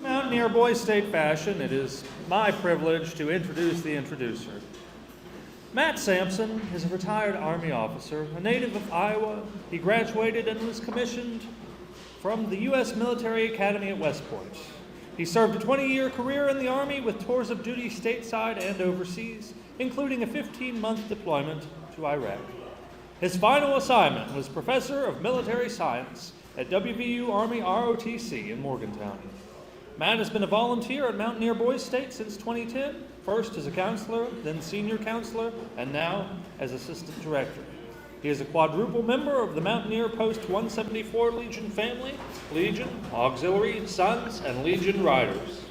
Mountaineer Boys State fashion, it is my privilege to introduce the introducer. Matt Sampson is a retired Army officer, a native of Iowa. He graduated and was commissioned from the U.S. Military Academy at West Point. He served a 20-year career in the Army with tours of duty stateside and overseas, including a 15-month deployment to Iraq. His final assignment was Professor of Military Science at WVU Army ROTC in Morgantown. Matt has been a volunteer at Mountaineer Boys State since 2010, first as a counselor, then senior counselor, and now as assistant director. He is a quadruple member of the Mountaineer Post 174 Legion family, Legion, Auxiliary, Sons, and Legion Riders.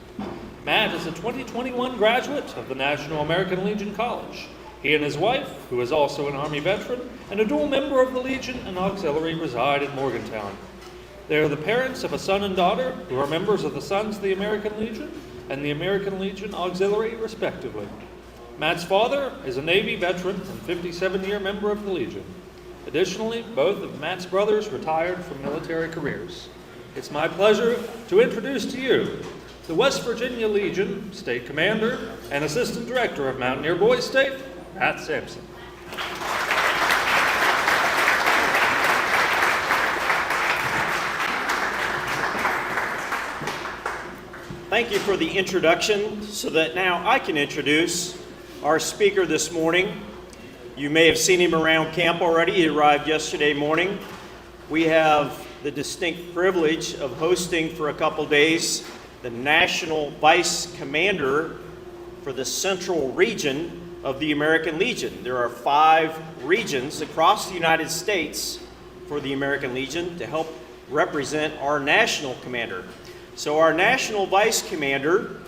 Matt is a 2021 graduate of the National American Legion College. He and his wife, who is also an Army veteran and a dual member of the Legion and Auxiliary, reside in Morgantown. They are the parents of a son and daughter who are members of the Sons of the American Legion and the American Legion Auxiliary, respectively. Matt's father is a Navy veteran and 57-year member of the Legion. Additionally, both of Matt's brothers retired from military careers. It's my pleasure to introduce to you the West Virginia Legion State Commander and Assistant Director of Mountaineer Boys State, Matt Sampson. Thank you for the introduction, so that now I can introduce our speaker this morning. You may have seen him around camp already. He arrived yesterday morning. We have the distinct privilege of hosting for a couple days the National Vice Commander for the Central Region of the American Legion. There are 5 regions across the United States for the American Legion to help represent our national commander. So our National Vice Commander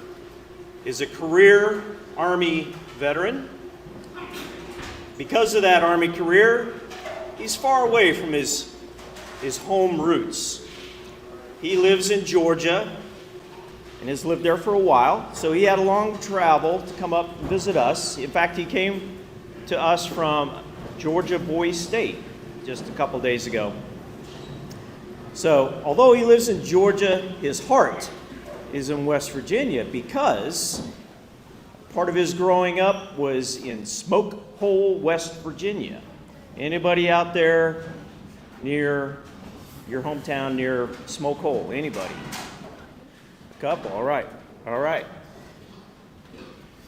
is a career Army veteran. Because of that Army career, he's far away from his home roots. He lives in Georgia and has lived there for a while, so he had a long travel to come up and visit us. In fact, he came to us from Georgia Boys State just a couple days ago. So, although he lives in Georgia, his heart is in West Virginia because part of his growing up was in Smoke Hole, West Virginia. Anybody out there near your hometown, near Smoke Hole? Anybody? A couple, all right.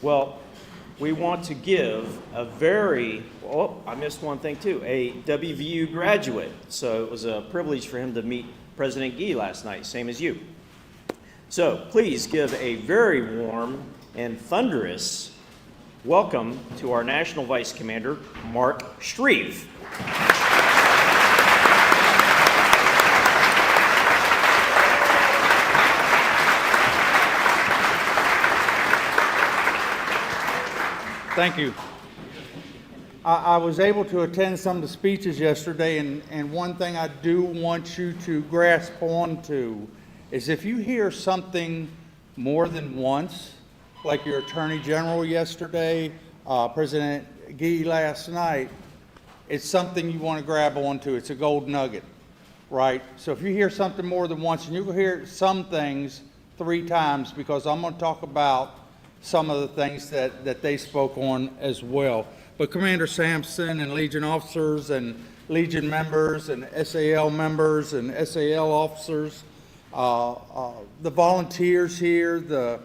Well, we want to give a I missed one thing too, a WVU graduate. So it was a privilege for him to meet President Gee last night, same as you. So please give a very warm and thunderous welcome to our National Vice Commander, Mark Shreve. Thank you. I was able to attend some of the speeches yesterday, and one thing I do want you to grasp onto is if you hear something more than once, like your Attorney General yesterday, President Gee last night, it's something you want to grab onto. It's a gold nugget, right? So if you hear something more than once, and you can hear some things 3 times, because I'm going to talk about some of the things that they spoke on as well. But Commander Sampson and Legion officers and Legion members and SAL members and SAL officers, the volunteers here, the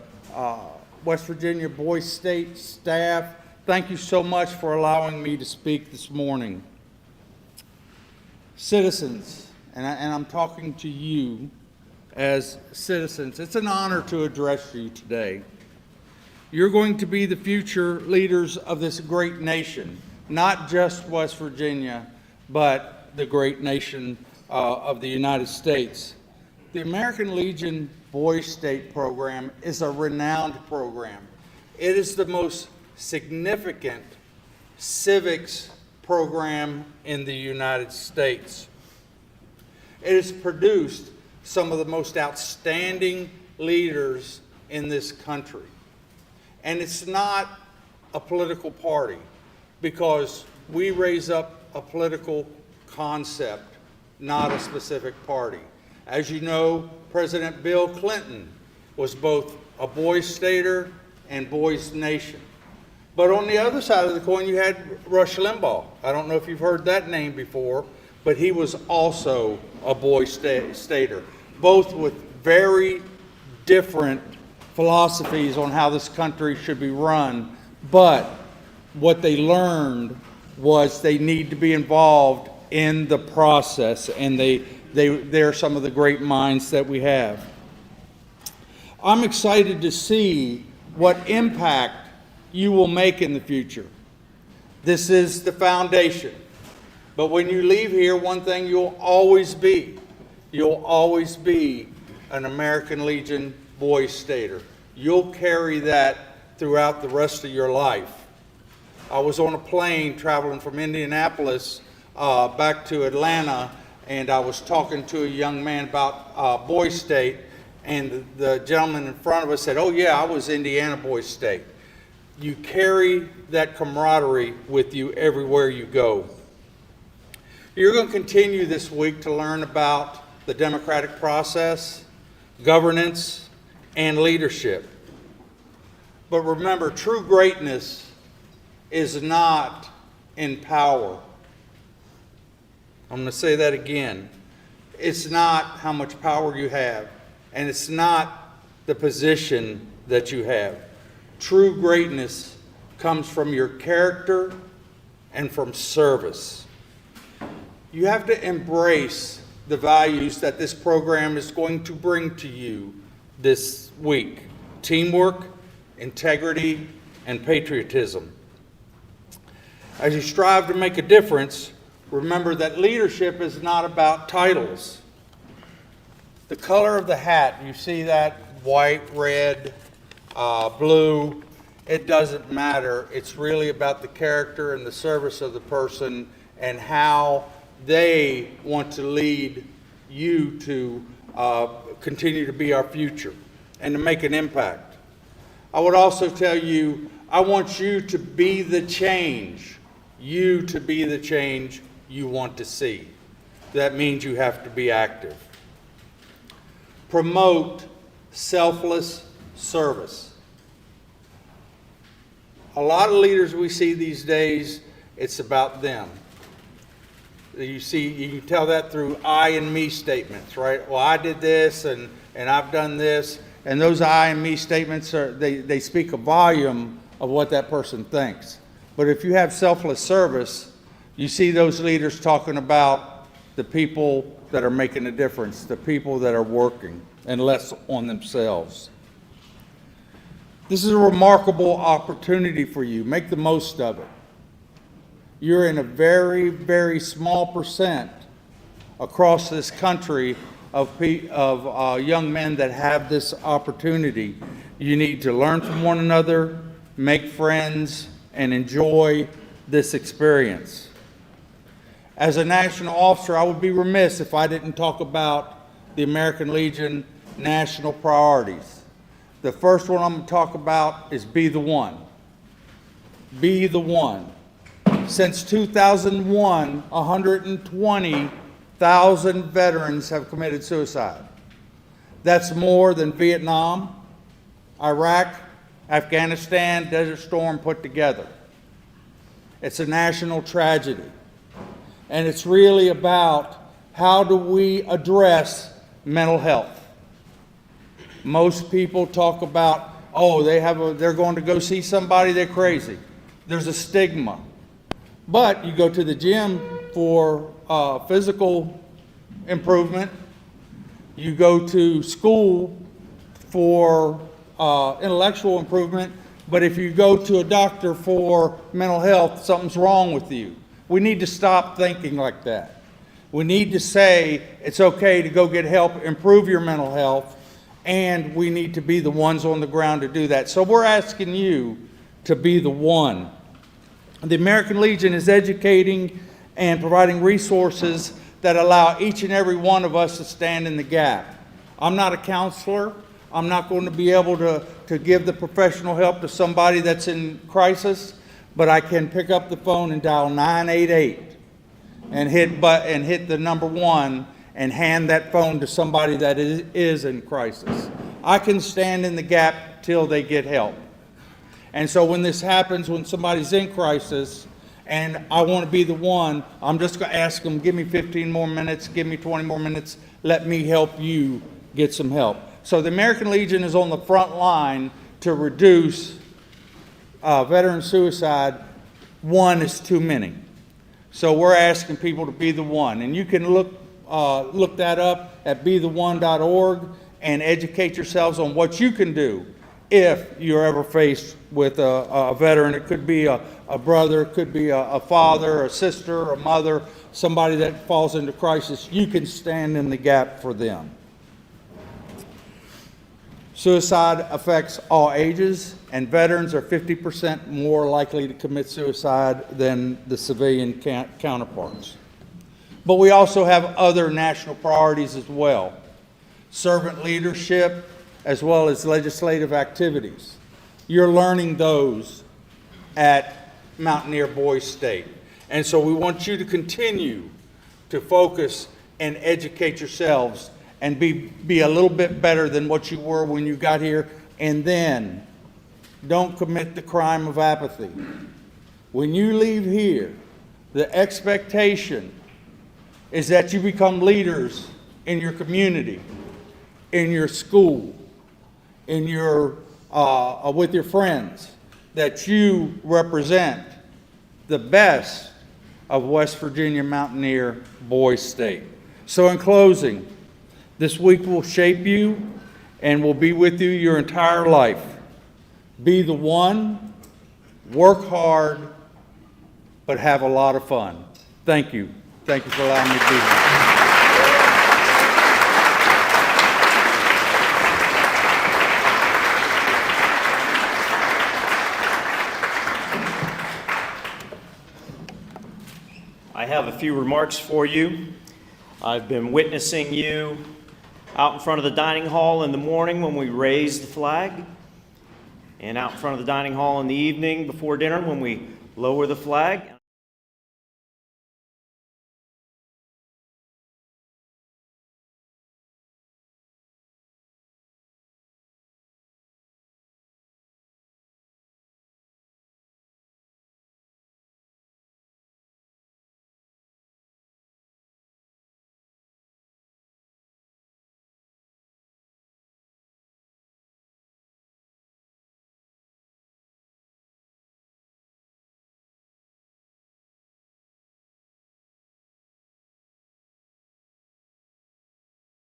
West Virginia Boys State staff, thank you so much for allowing me to speak this morning. Citizens, and I'm talking to you as citizens, it's an honor to address you today. You're going to be the future leaders of this great nation, not just West Virginia, but the great nation of the United States. The American Legion Boys State program is a renowned program. It is the most significant civics program in the United States. It has produced some of the most outstanding leaders in this country. And it's not a political party, because we raise up a political concept, not a specific party. As you know, President Bill Clinton was both a Boys Stater and Boys Nation. But on the other side of the coin, you had Rush Limbaugh. I don't know if you've heard that name before, but he was also a Boy Stater, both with very different philosophies on how this country should be run. But what they learned was they need to be involved in the process, and they're some of the great minds that we have. I'm excited to see what impact you will make in the future. This is the foundation. But when you leave here, one thing you'll always be an American Legion Boy Stater. You'll carry that throughout the rest of your life. I was on a plane traveling from Indianapolis back to Atlanta, and I was talking to a young man about Boy State, and the gentleman in front of us said, "Oh yeah, I was Indiana Boy State." You carry that camaraderie with you everywhere you go. You're going to continue this week to learn about the democratic process, governance, and leadership. But remember, true greatness is not in power. I'm going to say that again. It's not how much power you have, and it's not the position that you have. True greatness comes from your character and from service. You have to embrace the values that this program is going to bring to you this week: teamwork, integrity, and patriotism. As you strive to make a difference, remember that leadership is not about titles. The color of the hat, you see that white, red, blue, it doesn't matter. It's really about the character and the service of the person and how they want to lead you to continue to be our future and to make an impact. I would also tell you, I want you to be the change. You to be the change you want to see. That means you have to be active. Promote selfless service. A lot of leaders we see these days, it's about them. You can tell that through I and me statements, right? Well, I did this and I've done this. And those I and me statements, they speak a volume of what that person thinks. But if you have selfless service, you see those leaders talking about the people that are making a difference, the people that are working, and less on themselves. This is a remarkable opportunity for you. Make the most of it. You're in a very, very small percent across this country of young men that have this opportunity. You need to learn from one another, make friends, and enjoy this experience. As a national officer, I would be remiss if I didn't talk about the American Legion national priorities. The first one I'm going to talk about is be the one. Be the one. Since 2001, 120,000 veterans have committed suicide. That's more than Vietnam, Iraq, Afghanistan, Desert Storm put together. It's a national tragedy. And it's really about how do we address mental health. Most people talk about, oh, they're going to go see somebody, they're crazy. There's a stigma. But you go to the gym for physical improvement. You go to school for intellectual improvement. But if you go to a doctor for mental health, something's wrong with you. We need to stop thinking like that. We need to say it's okay to go get help, improve your mental health, and we need to be the ones on the ground to do that. So we're asking you to be the one. The American Legion is educating and providing resources that allow each and every one of us to stand in the gap. I'm not a counselor. I'm not going to be able to give the professional help to somebody that's in crisis, but I can pick up the phone and dial 988 and hit the number 1 and hand that phone to somebody that is in crisis. I can stand in the gap till they get help. And so when this happens, when somebody's in crisis, and I want to be the one, I'm just going to ask them, give me 15 more minutes, give me 20 more minutes, let me help you get some help. So the American Legion is on the front line to reduce veteran suicide. One is too many. So we're asking people to be the one. And you can look that up at betheone.org and educate yourselves on what you can do if you're ever faced with a veteran. It could be a brother, it could be a father, a sister, a mother, somebody that falls into crisis. You can stand in the gap for them. Suicide affects all ages, and veterans are 50% more likely to commit suicide than the civilian counterparts. But we also have other national priorities as well. Servant leadership, as well as legislative activities. You're learning those at Mountaineer Boys State. And so we want you to continue to focus and educate yourselves and be a little bit better than what you were when you got here. And then don't commit the crime of apathy. When you leave here, the expectation is that you become leaders in your community, in your school, in your with your friends, that you represent the best of West Virginia Mountaineer Boys State. So in closing, this week will shape you and will be with you your entire life. Be the one, work hard, but have a lot of fun. Thank you. Thank you for allowing me to be here. I have a few remarks for you. I've been witnessing you out in front of the dining hall in the morning when we raise the flag, and out in front of the dining hall in the evening before dinner when we lower the flag.